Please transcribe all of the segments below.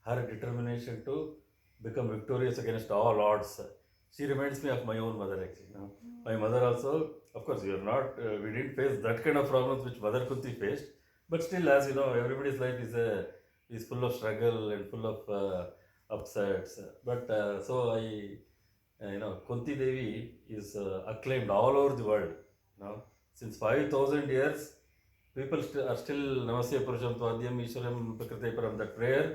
her determination to become victorious against all odds. She reminds me of my own mother actually. My mother also, of course, we are not, we didn't face that kind of problems which Mother Kunti faced, but still, as you know, everybody's life is full of struggle and full of upsets. But so Kunti Devi is acclaimed all over the world. Since 5,000 years, people are still Namaste Purusham Tvadyam Ishwaram Prakrite Param. That prayer,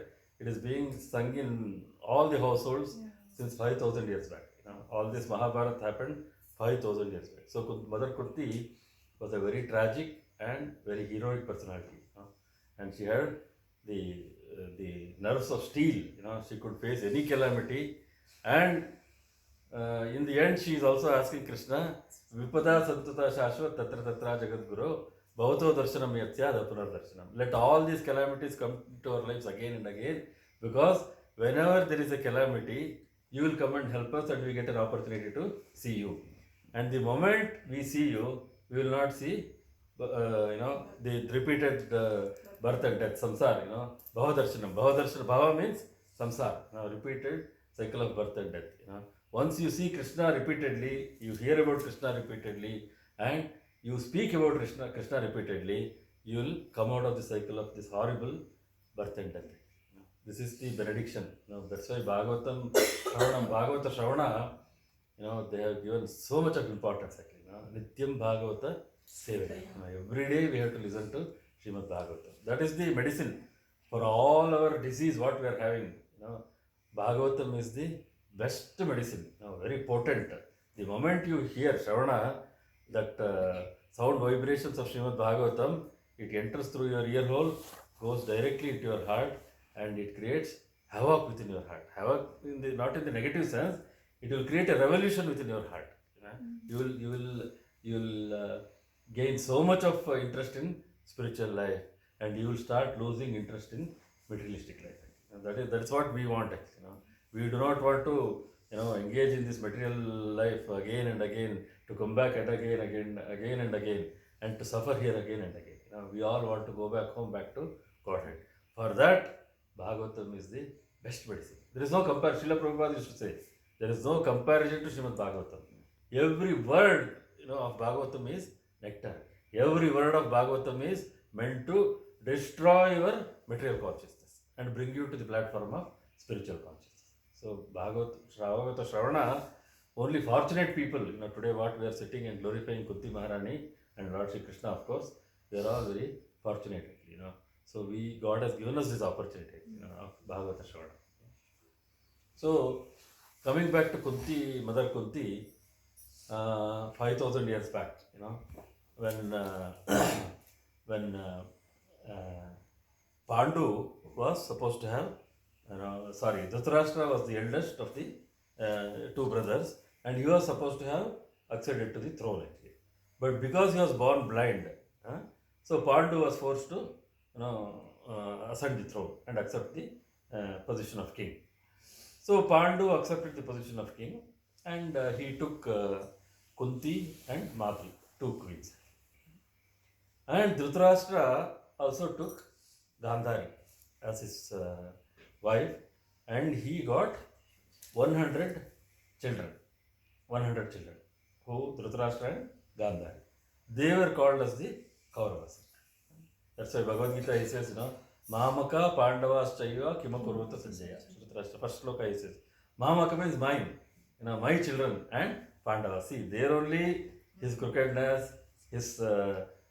it is being sung in all the households since 5,000 years back. All this Mahabharata happened 5,000 years back. So Mother Kunti was a very tragic and very heroic personality. And she had the nerves of steel. She could face any calamity, and in the end, she is also asking Krishna, Vipada Santuta Shashvat Tatra Tatra Jagadguru, Bhavato Darshanam Yatyada Punar Darshanam. Let all these calamities come to our lives again and again, because whenever there is a calamity, you will come and help us and we get an opportunity to see you. And the moment we see you, we will not see, the repeated birth and death, samsara, Bhava Darshanam. Bhava means samsara, repeated cycle of birth and death. Once you see Krishna repeatedly, you hear about Krishna repeatedly, and you speak about Krishna repeatedly, you will come out of the cycle of this horrible birth and death. This is the benediction. That's why Bhagavata Shravana, they have given so much of importance actually. Nityam Bhagavata Sevaya. Every day we have to listen to Srimad Bhagavatam. That is the medicine for all our disease what we are having. Bhagavatam is the best medicine, very potent. The moment you hear Shravana, that sound vibrations of Srimad Bhagavatam, it enters through your ear hole, goes directly into your heart, and it creates havoc within your heart. Havoc not in the negative sense. It will create a revolution within your heart. You will gain so much of interest in spiritual life, and you will start losing interest in materialistic life. That's what we want actually. We do not want to engage in this material life again and again, to come back and again and again, and to suffer here again and again. We all want to go back home, back to Godhead. For that, Bhagavatam is the best medicine. There is no comparison. Srila Prabhupada used to say, there is no comparison to Srimad Bhagavatam. Every word of Bhagavatam is nectar. Every word of Bhagavatam is meant to destroy your material consciousness and bring you to the platform of spiritual consciousness. So Bhagavata Shravana, only fortunate people, today what we are sitting and glorifying Kunti Maharani and Lord Shri Krishna, of course, they are all very fortunate, So God has given us this opportunity, of Bhagavata Shravana. So coming back to Kunti, Mother Kunti, 5,000 years back, when when Pandu was supposed to have, Dhritarashtra was the eldest of the two brothers, and he was supposed to have acceded to the throne actually. But because he was born blind, so Pandu was forced to ascend the throne and accept the position of king. So Pandu accepted the position of king, and he took Kunti and Madri, two queens. And Dhritarashtra also took Gandhari as his wife, and he got 100 children. 100 children. Who? Dhritarashtra and Gandhari. They were called as the Kauravas. That's why Bhagavad Gita he says, Mamaka Pandavaschaiva Kimakurvata Sanjaya. Dhritarashtra, first sloka he says. Mamaka means mine, my children and Pandavas. See, there only his crookedness, his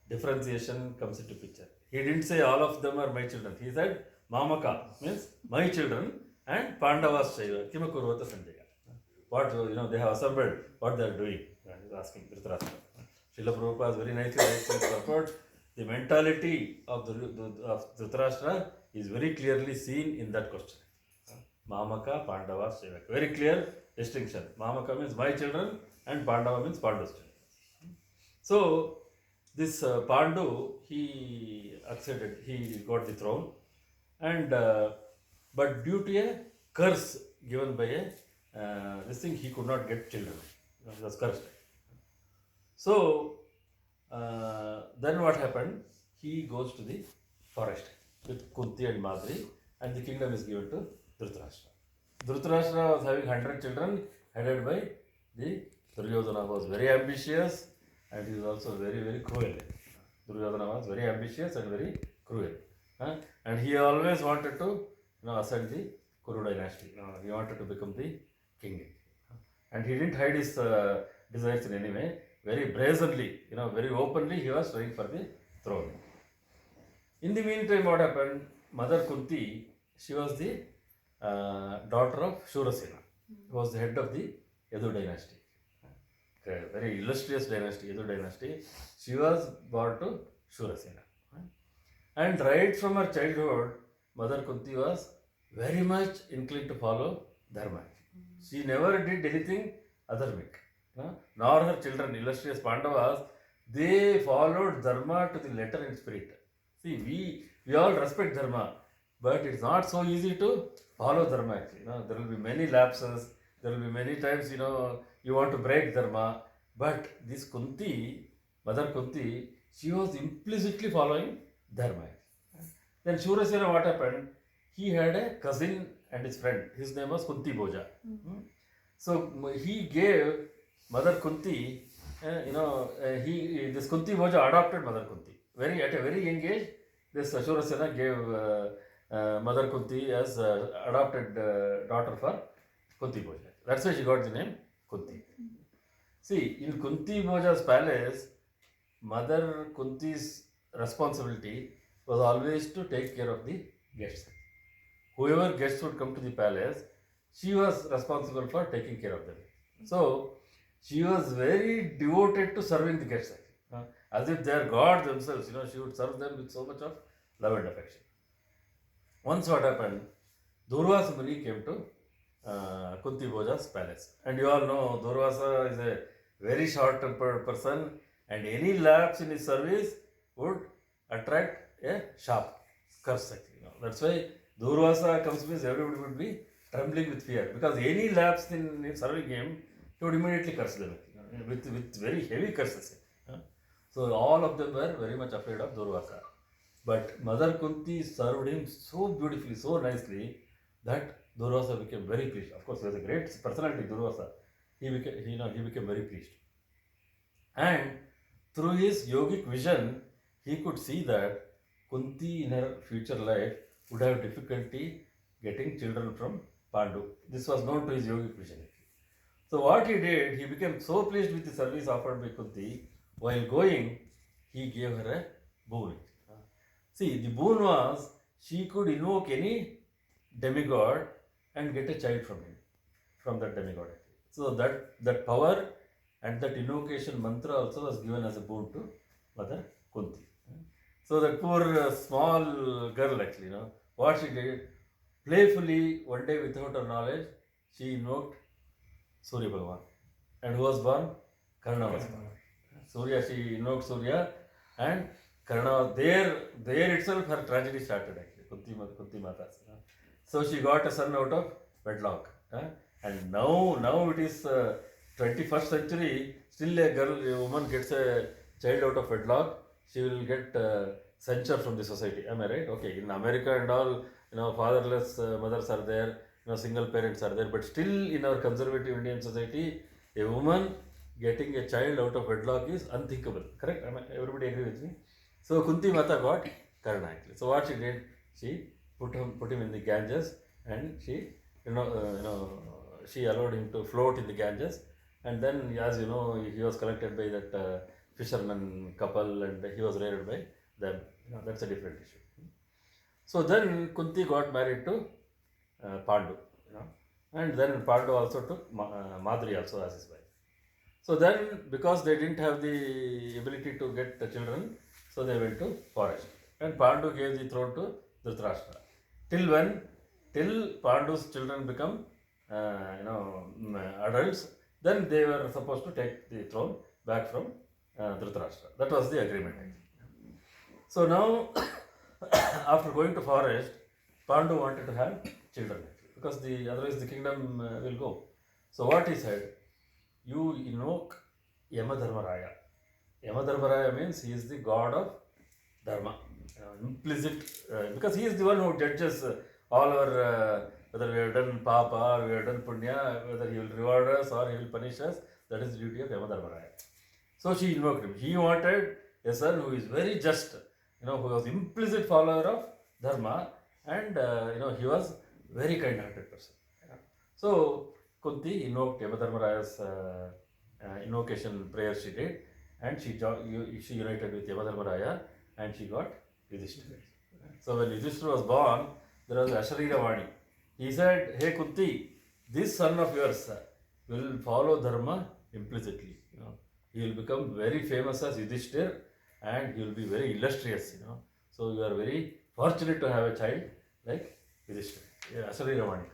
differentiation comes into picture. He didn't say all of them are my children. He said Mamaka means my children and Pandavas Shaiva Kimakurvata Sanjaya. What they have assembled, what they are doing. He is asking Dhritarashtra. Srila Prabhupada very nicely writes in purport. The mentality of Dhritarashtra is very clearly seen in that question. Mamaka, Pandava, Shaiva. Very clear distinction. Mamaka means my children and Pandava means Pandu's children. So, this Pandu, he acceded, he got the throne, and but due to a curse given by this thing, he could not get children. He was cursed. So, then what happened? He goes to the forest with Kunti and Madri, and the kingdom is given to Dhritarashtra. Dhritarashtra was having 100 children headed by the Duryodhana. Was very ambitious and he was also very, very cruel. Duryodhana was very ambitious and very cruel. And he always wanted to ascend the Kuru dynasty. He wanted to become the king. And he didn't hide his desires in any way. Very brazenly, very openly, he was trying for the throne. In the meantime, what happened? Mother Kunti, she was the daughter of Shurasena, who was the head of the Yadu dynasty. A very illustrious dynasty, Yadu dynasty. She was born to Shurasena. And right from her childhood, Mother Kunti was very much inclined to follow Dharma. She never did anything adharmic. Nor her children, illustrious Pandavas, they followed Dharma to the letter and spirit. See, we all respect Dharma, but it's not so easy to follow Dharma actually. There will be many lapses, there will be many times, you want to break Dharma, but this Kunti, Mother Kunti, she was implicitly following Dharma. Then Shurasena, what happened? He had a cousin and his friend. His name was Kunti Bhoja. So he gave Mother Kunti, this Kunti Bhoja adopted Mother Kunti. At a very young age, this Shurasena gave Mother Kunti as adopted daughter for Kunti Bhoja. That's why she got the name Kunti. See, in Kunti Bhoja's palace, Mother Kunti's responsibility was always to take care of the guests. Whoever guests would come to the palace, she was responsible for taking care of them. So, she was very devoted to serving the guests. As if they are God themselves, she would serve them with so much of love and affection. Once what happened, Durvasa Muni came to Kunti Bhoja's palace. And you all know, Durvasa is a very short-tempered person and any lapse in his service would attract a sharp curse. That's why Durvasa comes means everybody would be trembling with fear. Because any lapse in serving him, he would immediately curse them with very heavy curses. So all of them were very much afraid of Durvasa. But Mother Kunti served him so beautifully, so nicely, that Durvasa became very pleased. Of course, he was a great personality, Durvasa. He became very pleased. And through his yogic vision, he could see that Kunti in her future life would have difficulty getting children from Pandu. This was known to his yogic vision. So what he did, he became so pleased with the service offered by Kunti. While going, he gave her a boon. See, the boon was she could invoke any demigod and get a child from that demigod. So that power and that invocation mantra also was given as a boon to Mother Kunti. So that poor small girl actually, what she did, playfully one day without her knowledge, she invoked Surya Bhagavan. And who was born? Karna was born. Surya, she invoked Surya and Karna, there itself her tragedy started actually, Kunti Mata's. So she got a son out of wedlock. And now it is 21st century, still a woman gets a child out of wedlock, she will get censure from the society. Am I right? Okay, in America and all, fatherless mothers are there, single parents are there, but still in our conservative Indian society, a woman getting a child out of wedlock is unthinkable. Correct? Everybody agree with me? So Kunti Mata got Karna actually. So what she did, she put him in the Ganges and she, she allowed him to float in the Ganges. And then, as you know, he was collected by that fisherman couple and he was reared by them. That's a different issue. So then Kunti got married to Pandu. And then Pandu also took Madri also as his wife. So then, because they didn't have the ability to get the children, so they went to forest. And Pandu gave the throne to Dhritarashtra. Till when? Till Pandu's children become, adults, then they were supposed to take the throne back from Dhritarashtra. That was the agreement. So now, after going to forest, Pandu wanted to have children because otherwise the kingdom will go. So what he said, you invoke Yamadharmaraya. Yamadharmaraya means he is the god of Dharma. Implicit, because he is the one who judges all our, whether we have done Papa or we have done Punya, whether he will reward us or he will punish us, that is the duty of Yamadharmaraya. So she invoked him. He wanted a son who is very just, who was implicit follower of Dharma, and he was very kind-hearted person. So Kunti invoked Yamadharmaraya's invocation prayer she did, and she united with Yamadharmaraya, and she got Yudhishthira. So when Yudhishthira was born, there was Asharira Vani. He said, "Hey Kunti, this son of yours will follow Dharma implicitly. He will become very famous as Yudhishthira, and he will be very illustrious. So you are very fortunate to have a child like Yudhishthira." Yeah, Asharira Vani.